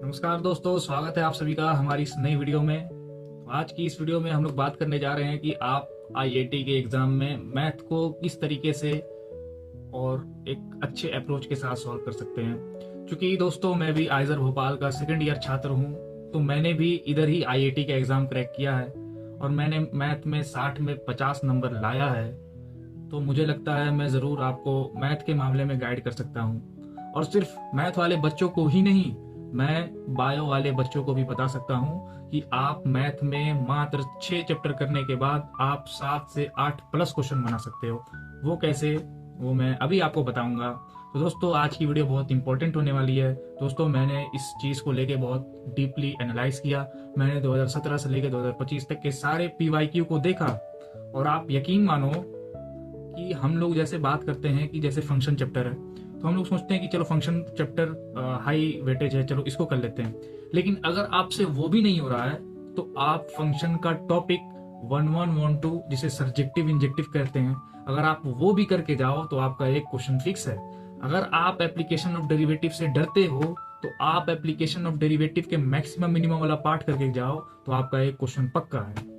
नमस्कार दोस्तों, स्वागत है आप सभी का हमारी इस नई वीडियो में। तो आज की इस वीडियो में हम लोग बात करने जा रहे हैं कि आप आईआईटी के एग्जाम में मैथ को किस तरीके से और एक अच्छे अप्रोच के साथ सॉल्व कर सकते हैं। क्योंकि दोस्तों मैं भी आइजर भोपाल का सेकंड ईयर छात्र हूं, तो मैंने भी इधर ही आईआईटी का एग्जाम क्रैक किया है और मैंने मैथ में 60 में 50 नंबर लाया है। तो मुझे लगता है मैं ज़रूर आपको मैथ के मामले में गाइड कर सकता हूँ। और सिर्फ मैथ वाले बच्चों को ही नहीं, मैं बायो वाले बच्चों को भी बता सकता हूँ कि आप मैथ में मात्र 6 चैप्टर करने के बाद आप 7 से 8 प्लस क्वेश्चन बना सकते हो। वो कैसे, वो मैं अभी आपको बताऊंगा। तो दोस्तों आज की वीडियो बहुत इंपॉर्टेंट होने वाली है। दोस्तों मैंने इस चीज़ को लेके बहुत डीपली एनालाइज किया। मैंने 2017 से लेके 2025 तक के सारे पीवाईक्यू को देखा और आप यकीन मानो कि हम लोग जैसे बात करते हैं कि जैसे फंक्शन चैप्टर है, तो हम लोग सोचते हैं कि चलो फंक्शन चैप्टर हाई वेटेज है, चलो इसको कर लेते हैं। लेकिन अगर आपसे वो भी नहीं हो रहा है तो आप फंक्शन का टॉपिक 1112 जिसे सर्जेक्टिव इंजेक्टिव कहते हैं, अगर आप वो भी करके जाओ तो आपका एक क्वेश्चन फिक्स है। अगर आप एप्लीकेशन ऑफ डेरिवेटिव से डरते हो तो आप एप्लीकेशन ऑफ डेरिवेटिव के मैक्सिमम मिनिमम वाला पार्ट करके जाओ तो आपका एक क्वेश्चन पक्का है।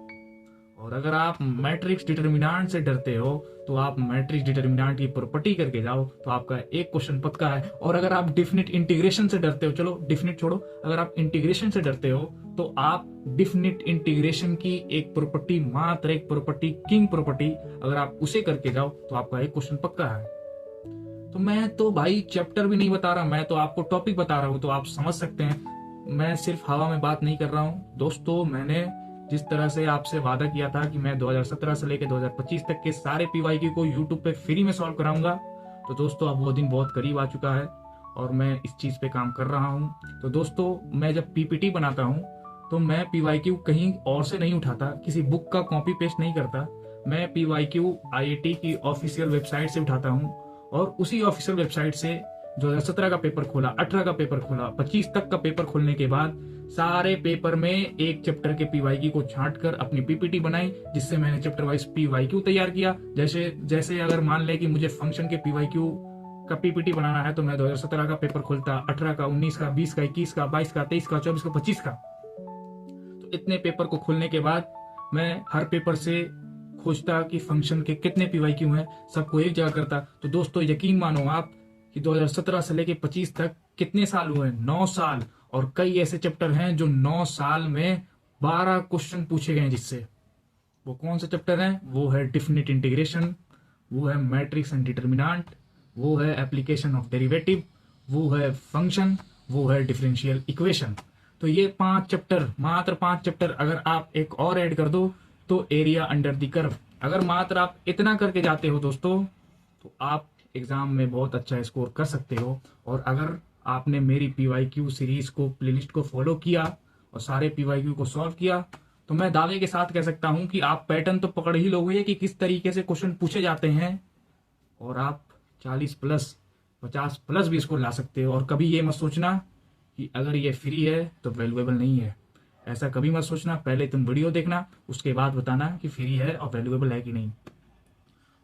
और अगर आप मैट्रिक्स डिटर्मिनेंट से डरते हो तो आप मैट्रिक्स डिटर्मिनेंट की प्रॉपर्टी करके जाओ तो आपका एक क्वेश्चन पक्का है। और अगर आप डिफिनिट इंटीग्रेशन से डरते हो, चलो डिफिनिट छोड़ो, अगर आप इंटीग्रेशन से डरते हो तो आप डिफिनिट इंटीग्रेशन की एक प्रॉपर्टी, मात्र एक प्रॉपर्टी, किंग प्रॉपर्टी, अगर आप उसे करके जाओ तो आपका एक क्वेश्चन पक्का है। तो मैं तो भाई चैप्टर भी नहीं बता रहा, मैं तो आपको टॉपिक बता रहा हूँ, तो आप समझ सकते हैं मैं सिर्फ हवा में बात नहीं कर रहा हूँ। दोस्तों मैंने जिस तरह से आपसे वादा किया था कि मैं 2017 से लेकर 2025 तक के सारे पीवाईक्यू को यूट्यूब पे फ्री में सॉल्व कराऊंगा, तो दोस्तों अब वो दिन बहुत करीब आ चुका है और मैं इस चीज पे काम कर रहा हूँ। तो दोस्तों मैं जब पीपीटी बनाता हूँ तो मैं पीवाईक्यू कहीं और से नहीं उठाता, किसी बुक का कॉपी पेस्ट नहीं करता। मैं पीवाईक्यू आईआईटी की ऑफिशियल वेबसाइट से उठाता हूँ और उसी ऑफिशियल वेबसाइट से 2017 का पेपर खोला, 18 का पेपर खोला, 25 तक का पेपर खोलने के बाद सारे पेपर में एक चैप्टर के पीवाईक्यू को छांट कर अपनी पीपीटी बनाई, जिससे मैंने चैप्टर वाइज पीवाईक्यू तैयार किया। जैसे जैसे अगर मान ले कि मुझे फंक्शन के पीवाईक्यू का पीपीटी बनाना है तो मैं 2017 का पेपर खोलता, 18 का, 19 का, 20 का, 21 का, 22 का, 23 का, 24 का, 25 का। तो इतने पेपर को खोलने के बाद मैं हर पेपर से खोजता कि फंक्शन के कितने पीवाईक्यू हैं, सबको एक जगह करता। तो दोस्तों यकीन मानो आप कि 2017 से लेके 25 तक कितने साल हुए? 9 साल। और कई ऐसे चैप्टर हैं जो 9 साल में 12 क्वेश्चन पूछे गए, जिससे वो कौन से चैप्टर हैं? वो है डिफिनिट इंटीग्रेशन, वो है मैट्रिक्स एंड डिटर्मिनेंट, वो है एप्लीकेशन ऑफ डेरिवेटिव, वो है फंक्शन, वो है डिफरेंशियल इक्वेशन। तो ये 5 चैप्टर, मात्र 5 चैप्टर, अगर आप एक और ऐड कर दो तो एरिया अंडर द कर्व। अगर मात्र आप इतना करके जाते हो दोस्तों तो आप एग्जाम में बहुत अच्छा स्कोर कर सकते हो। और अगर आपने मेरी पीवाईक्यू सीरीज को, प्लेलिस्ट को फॉलो किया और सारे पीवाईक्यू को सॉल्व किया तो मैं दावे के साथ कह सकता हूं कि आप पैटर्न तो पकड़ ही लोगे कि किस तरीके से क्वेश्चन पूछे जाते हैं और आप 40 प्लस, 50 प्लस भी इसको ला सकते हो। और कभी ये मत सोचना कि अगर ये फ्री है तो वैल्यूएबल नहीं है, ऐसा कभी मत सोचना। पहले तुम वीडियो देखना, उसके बाद बताना कि फ्री है और वैल्यूएबल है कि नहीं।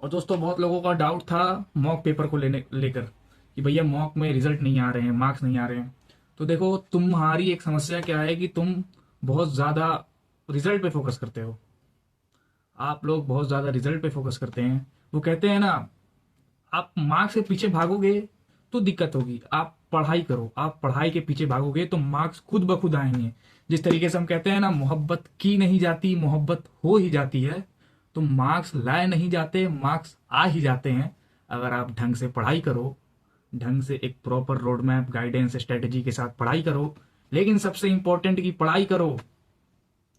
और दोस्तों बहुत लोगों का डाउट था मॉक पेपर को लेकर कि भैया मॉक में रिजल्ट नहीं आ रहे हैं, मार्क्स नहीं आ रहे हैं। तो देखो तुम्हारी एक समस्या क्या है कि तुम बहुत ज्यादा रिजल्ट पे फोकस करते हो। आप लोग बहुत ज्यादा रिजल्ट पे फोकस करते हैं। वो कहते हैं ना, आप मार्क्स के पीछे भागोगे तो दिक्कत होगी, आप पढ़ाई करो। आप पढ़ाई के पीछे भागोगे तो मार्क्स खुद ब खुद आएंगे। जिस तरीके से हम कहते हैं ना, मोहब्बत की नहीं जाती, मोहब्बत हो ही जाती है। तो मार्क्स लाए नहीं जाते, मार्क्स आ ही जाते हैं अगर आप ढंग से पढ़ाई करो, ढंग से एक proper road map, guidance, strategy के साथ पढ़ाई करो। लेकिन सबसे इंपॉर्टेंट की पढ़ाई करो,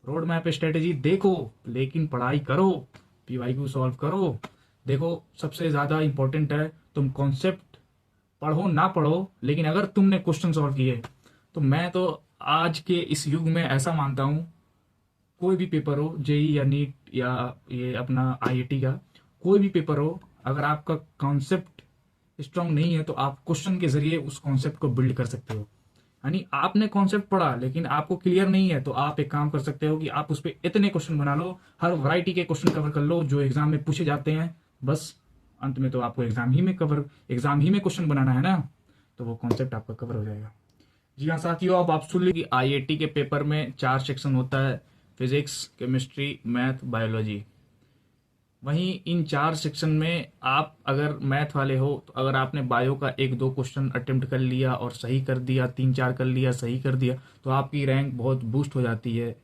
रोड मैप, स्ट्रेटेजी देखो, लेकिन पढ़ाई करो, पीवाईक्यू सॉल्व करो। देखो सबसे ज्यादा इंपॉर्टेंट है तुम कॉन्सेप्ट पढ़ो ना पढ़ो, लेकिन अगर तुमने क्वेश्चन सॉल्व किए तो मैं तो आज के इस युग में ऐसा मानता हूं, कोई भी पेपर हो, जेई या नीट या ये अपना आईआईटी का कोई भी पेपर हो, अगर आपका कॉन्सेप्ट स्ट्रांग नहीं है तो आप क्वेश्चन के जरिए उस कॉन्सेप्ट को बिल्ड कर सकते हो। यानी आपने कॉन्सेप्ट पढ़ा लेकिन आपको क्लियर नहीं है तो आप एक काम कर सकते हो कि आप उस पर इतने क्वेश्चन बना लो, हर वैरायटी के क्वेश्चन कवर कर लो जो एग्जाम में पूछे जाते हैं। बस अंत में तो आपको एग्जाम ही में क्वेश्चन बनाना है ना, तो वो कॉन्सेप्ट आपका कवर हो जाएगा। जी हाँ साथियों, अब आप सुन लीजिए कि आईआईटी के पेपर में 4 सेक्शन होता है। Physics, chemistry, math, biology. वहीं इन 4 सेक्शन में आप अगर मैथ वाले हो तो अगर आपने बायो का 1-2 क्वेश्चन अटेम्प्ट कर लिया और सही कर दिया, 3-4 कर लिया, सही कर दिया, तो आपकी रैंक बहुत बूस्ट हो जाती है।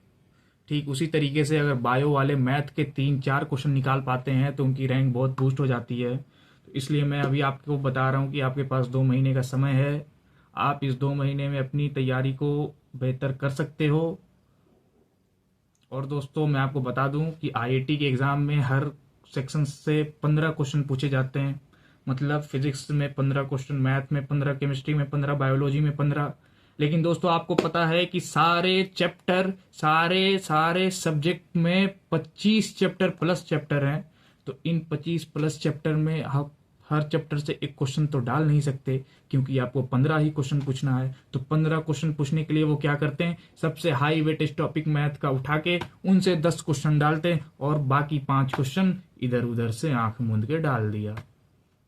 ठीक उसी तरीके से अगर बायो वाले मैथ के 3-4 क्वेश्चन निकाल पाते हैं तो उनकी रैंक बहुत बूस्ट हो जाती है। तो इसलिए मैं अभी आपको बता रहा हूँ कि आपके पास 2 महीने का समय है। आप इस 2 महीने में अपनी तैयारी को बेहतर कर सकते हो। और दोस्तों मैं आपको बता दूं कि आईआईटी के एग्ज़ाम में हर सेक्शन से 15 क्वेश्चन पूछे जाते हैं। मतलब फिजिक्स में 15 क्वेश्चन, मैथ में 15, केमिस्ट्री में 15, बायोलॉजी में 15। लेकिन दोस्तों आपको पता है कि सारे चैप्टर, सारे सारे सब्जेक्ट में 25 चैप्टर प्लस चैप्टर हैं। तो इन 25 प्लस चैप्टर में आप हर चैप्टर से एक क्वेश्चन तो डाल नहीं सकते, क्योंकि आपको 15 ही क्वेश्चन पूछना है। तो 15 क्वेश्चन पूछने के लिए वो क्या करते हैं, सबसे हाई वेटेज टॉपिक मैथ का उठा के उनसे 10 क्वेश्चन डालते हैं और बाकी 5 क्वेश्चन इधर उधर से आंख मूंद के डाल दिया।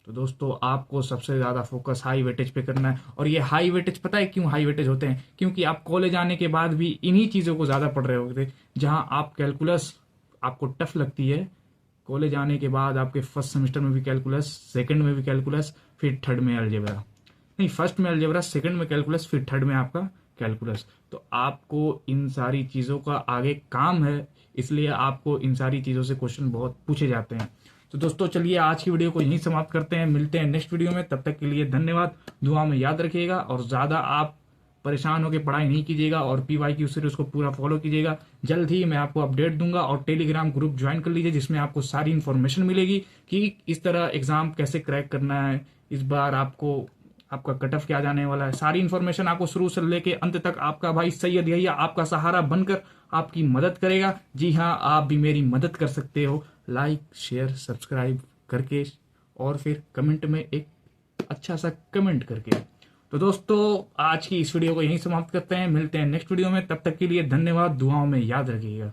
तो दोस्तों आपको सबसे ज्यादा फोकस हाई वेटेज पे करना है। और ये हाई वेटेज पता है क्यों हाई वेटेज होते हैं? क्योंकि आप कॉलेज आने के बाद भी इन्हीं चीजों को ज्यादा पढ़ रहे होते। जहां आप कैलकुलस आपको टफ लगती है, कॉलेज आने के बाद आपके फर्स्ट सेमेस्टर में भी कैलकुलस, सेकंड में भी कैलकुलस, फिर थर्ड में अलजेब्रा, नहीं फर्स्ट में अलजेब्रा, सेकंड में कैलकुलस, फिर थर्ड में आपका कैलकुलस। तो आपको इन सारी चीज़ों का आगे काम है, इसलिए आपको इन सारी चीज़ों से क्वेश्चन बहुत पूछे जाते हैं। तो दोस्तों चलिए आज की वीडियो को यहीं समाप्त करते हैं, मिलते हैं नेक्स्ट वीडियो में। तब तक के लिए धन्यवाद। दुआ में याद रखिएगा और ज़्यादा आप परेशान होकर पढ़ाई नहीं कीजिएगा और PYQ सीरीज को पूरा फॉलो कीजिएगा। जल्द ही मैं आपको अपडेट दूंगा और टेलीग्राम ग्रुप ज्वाइन कर लीजिए, जिसमें आपको सारी इन्फॉर्मेशन मिलेगी कि इस तरह एग्जाम कैसे क्रैक करना है, इस बार आपको आपका कट ऑफ क्या जाने वाला है। सारी इन्फॉर्मेशन आपको शुरू से लेके अंत तक आपका भाई सैयद यही आपका सहारा बनकर आपकी मदद करेगा। जी हाँ, आप भी मेरी मदद कर सकते हो लाइक, शेयर, सब्सक्राइब करके और फिर कमेंट में एक अच्छा सा कमेंट करके। तो दोस्तों आज की इस वीडियो को यहीं समाप्त करते हैं, मिलते हैं नेक्स्ट वीडियो में। तब तक के लिए धन्यवाद। दुआओं में याद रखिएगा।